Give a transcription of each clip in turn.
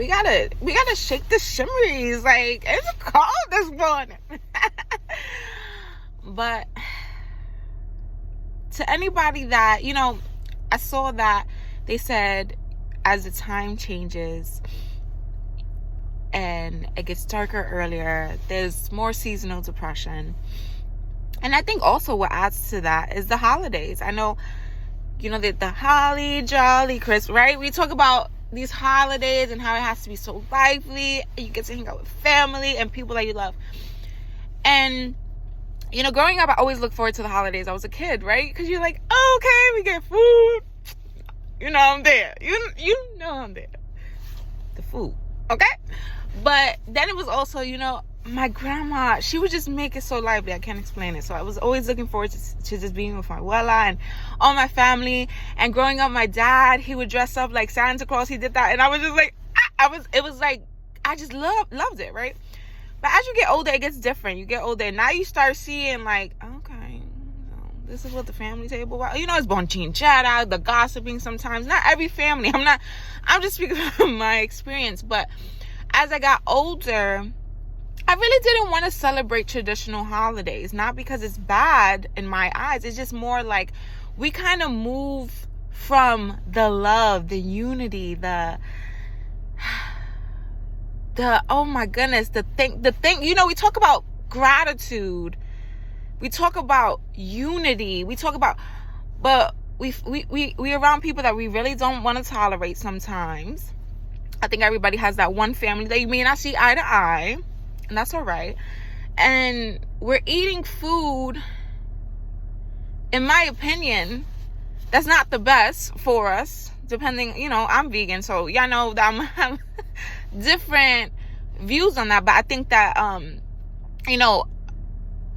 we gotta shake the shimmeries. Like, it's cold this morning. But to anybody that, I saw that they said as the time changes and it gets darker earlier, there's more seasonal depression. And I think also what adds to that is the holidays. I know, the holly jolly Christmas, right? We talk about these holidays and how it has to be so lively. You get to hang out with family and people that you love. And, growing up, I always looked forward to the holidays. I was a kid, right? Because you're like, oh, okay, we get food. I'm there. You know I'm there. The food, okay? But then it was also, my grandma, she would just make it so lively. I can't explain it. So I was always looking forward to just being with my abuela and all my family. And growing up, my dad, he would dress up like Santa Claus. He did that. And I was just like, it was like, I just loved it, right? But as you get older, it gets different. You get older. And now you start seeing like, okay, this is what the family table was. It's bonching chat, the gossiping sometimes. Not every family. I'm just speaking from my experience. But as I got older, I really didn't want to celebrate traditional holidays. Not because it's bad in my eyes. It's just more like we kind of move from the love, the unity, the oh my goodness, the thing, we talk about gratitude. We talk about unity. We talk about, but we around people that we really don't want to tolerate sometimes. I think everybody has that one family that you may not see eye to eye. And that's all right. And we're eating food, in my opinion, that's not the best for us. Depending, I'm vegan, so y'all know that I'm have different views on that. But I think that,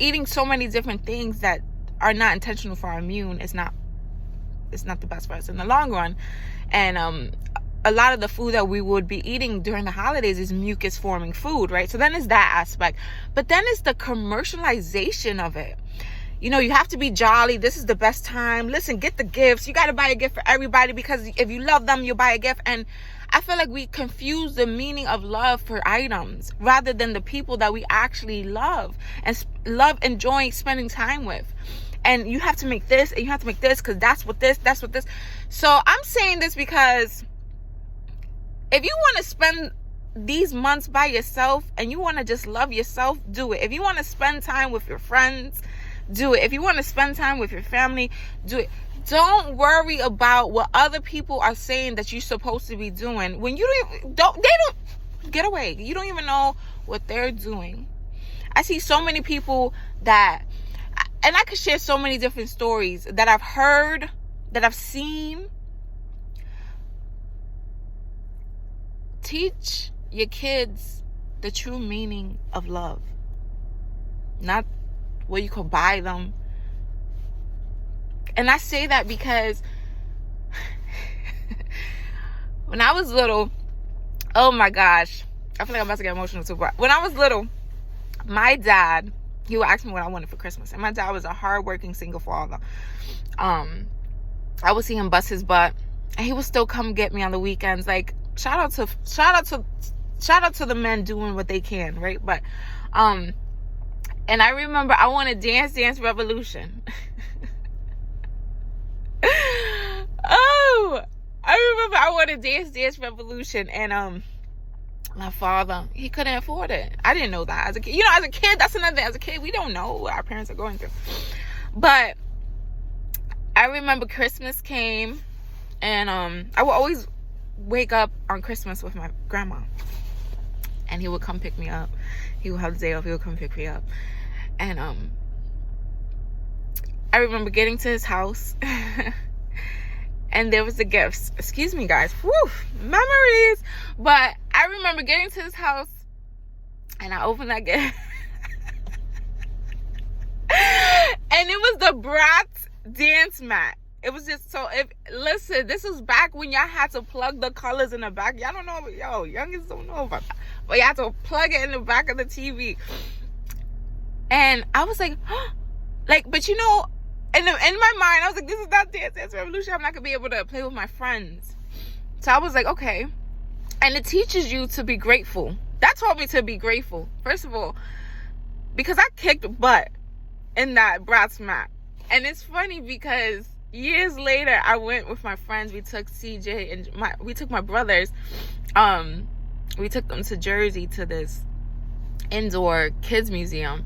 eating so many different things that are not intentional for our immune it's not the best for us in the long run. And a lot of the food that we would be eating during the holidays is mucus forming food, right? So then it's that aspect. But then it's the commercialization of it. You have to be jolly. This is the best time. Listen, get the gifts. You got to buy a gift for everybody because if you love them, you buy a gift. And I feel like we confuse the meaning of love for items rather than the people that we actually love and love enjoying spending time with. And you have to make this and you have to make this because that's what this. So I'm saying this because if you want to spend these months by yourself and you want to just love yourself, do it. If you want to spend time with your friends, do it. If you want to spend time with your family, do it. Don't worry about what other people are saying that you're supposed to be doing. When you don't get away. You don't even know what they're doing. I see so many people and I could share so many different stories that I've heard, that I've seen. Teach your kids the true meaning of love. Not what you could buy them. And I say that because when I was little, oh my gosh, I feel like I'm about to get emotional too. But when I was little, my dad, he would ask me what I wanted for Christmas. And my dad was a hardworking single father. I would see him bust his butt, and he would still come get me on the weekends. Like, shout out to the men doing what they can, right? But and I remember I wanted Dance Revolution. Oh, I remember I wanted Dance Revolution, and my father, he couldn't afford it. I didn't know that as a kid. As a kid, that's another thing. As a kid, we don't know what our parents are going through. But I remember Christmas came, and I would always wake up on Christmas with my grandma, and he would come pick me up. He would have the day off. He would come pick me up, and I remember getting to his house, and there was the gifts. Excuse me, guys. Whew, memories. But I remember getting to his house, and I opened that gift, and it was the Bratz dance mat. It was just so, listen, this was back when y'all had to plug the colors in the back. Y'all don't know, youngins don't know about that. But you had to plug it in the back of the TV. And I was like, but in my mind, I was like, this is not Dance Revolution. I'm not going to be able to play with my friends. So I was like, okay. And it teaches you to be grateful. That taught me to be grateful, first of all, because I kicked butt in that Bratz Mac. And it's funny because years later, I went with my friends. We took CJ and we took my brothers. We took them to Jersey to this indoor kids museum,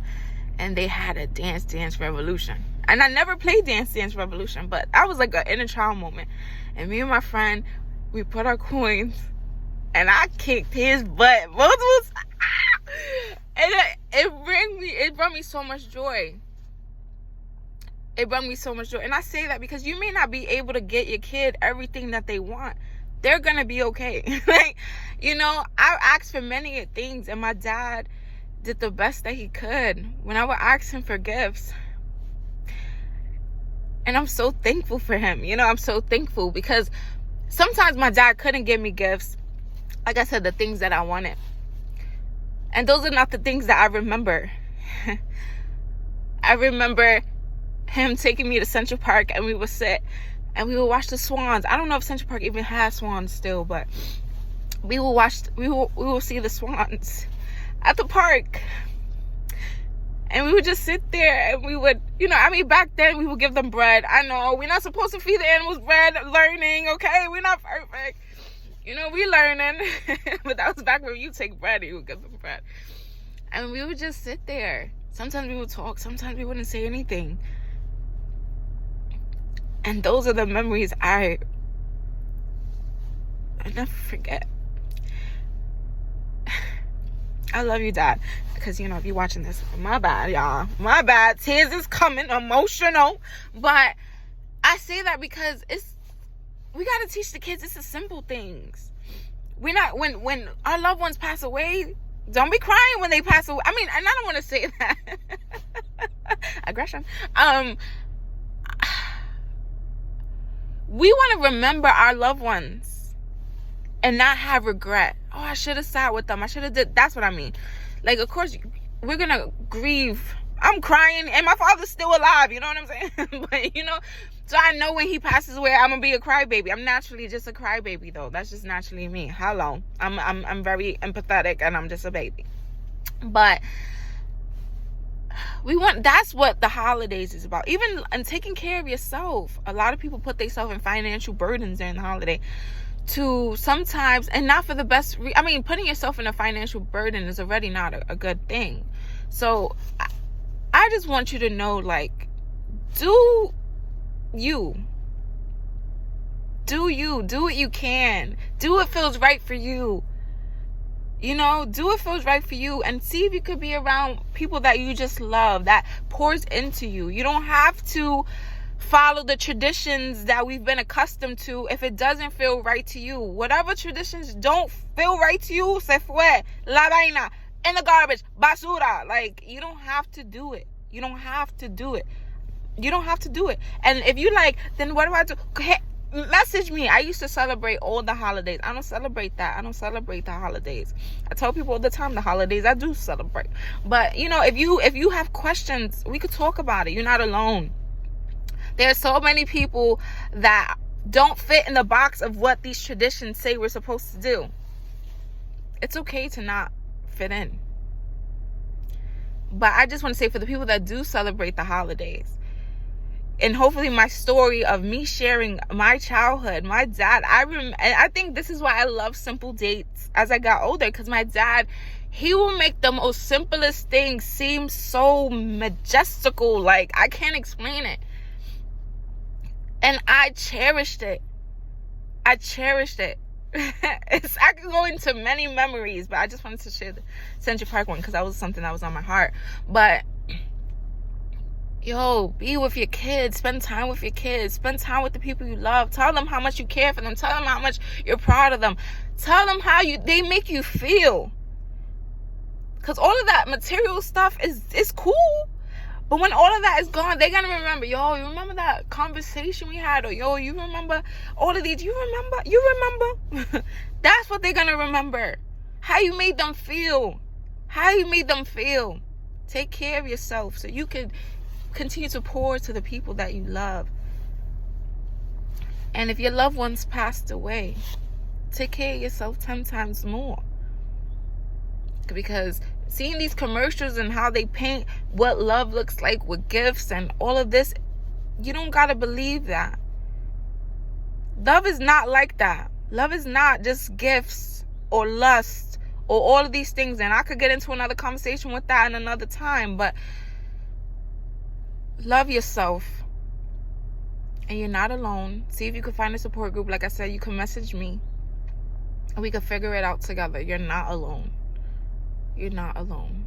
and they had a Dance Revolution. And I never played Dance Revolution, but that was like an inner child moment. And me and my friend, we put our coins, and I kicked his butt. Both of us. And it brought me so much joy. It brought me so much joy. And I say that because you may not be able to get your kid everything that they want. They're gonna be okay. Like, you know, I asked for many things, and my dad did the best that he could when I would ask him for gifts. And I'm so thankful for him. You know, I'm so thankful because sometimes my dad couldn't give me gifts, like I said, the things that I wanted. And those are not the things that I remember. I remember him taking me to Central Park, and we would sit and we would watch the swans. I don't know if Central Park even has swans still, but we will see the swans at the park. And we would just sit there, and we would, you know, I mean, back then we would give them bread. I know we're not supposed to feed the animals bread, learning, okay? We're not perfect. You know, we learning. But that was back when you take bread and you would give them bread. And we would just sit there. Sometimes we would talk. Sometimes we wouldn't say anything. And those are the memories I never forget. I love you, Dad. Because, you know, if you're watching this, my bad, y'all. My bad. Tears is coming. Emotional. But I say that because we got to teach the kids it's the simple things. We're not, when our loved ones pass away, don't be crying when they pass away. I mean, and I don't want to say that. Aggression. We want to remember our loved ones and not have regret. Oh, I should have sat with them. I should have did. That's what I mean. Like, of course, we're going to grieve. I'm crying, and my father's still alive. You know what I'm saying? But, you know, so I know when he passes away, I'm going to be a crybaby. I'm naturally just a crybaby, though. That's just naturally me. Hello. I'm very empathetic, and I'm just a baby. But that's what the holidays is about. Even and taking care of yourself. A lot of people put themselves in financial burdens during the holiday to sometimes, and not for the best. I mean, putting yourself in a financial burden is already not a good thing. So I just want you to know, like, do what you can. Do what feels right for you. You know, do what feels right for you, and see if you could be around people that you just love, that pours into you. You don't have to follow the traditions that we've been accustomed to if it doesn't feel right to you. Whatever traditions don't feel right to you, se fue, la vaina, in the garbage, basura. Like, you don't have to do it. You don't have to do it. You don't have to do it. And if you like, then what do I do? Hey, message me. I used to celebrate all the holidays. I don't celebrate that. I don't celebrate the holidays. I tell people all the time the holidays I do celebrate. But, you know, if you have questions, we could talk about it. You're not alone. There are so many people that don't fit in the box of what these traditions say we're supposed to do. It's okay to not fit in. But I just want to say, for the people that do celebrate the holidays, and hopefully my story of me sharing my childhood, my dad, I think this is why I love simple dates as I got older, because my dad, he will make the most simplest things seem so majestical. Like, I can't explain it. And I cherished it. I could go into many memories, but I just wanted to share the Central Park one because that was something that was on my heart. But yo, be with your kids. Spend time with your kids. Spend time with the people you love. Tell them how much you care for them. Tell them how much you're proud of them. Tell them how they make you feel. Because all of that material stuff is cool. But when all of that is gone, they're going to remember, yo, you remember that conversation we had? Or, yo, you remember all of these? You remember? That's what they're going to remember. How you made them feel. Take care of yourself so you can continue to pour to the people that you love. And if your loved ones passed away, take care of yourself 10 times more. Because seeing these commercials and how they paint what love looks like with gifts and all of this, you don't gotta believe that. Love is not like that. Love is not just gifts or lust or all of these things. And I could get into another conversation with that in another time. But love yourself. And you're not alone. See if you can find a support group. Like I said, you can message me. And we can figure it out together. You're not alone. You're not alone.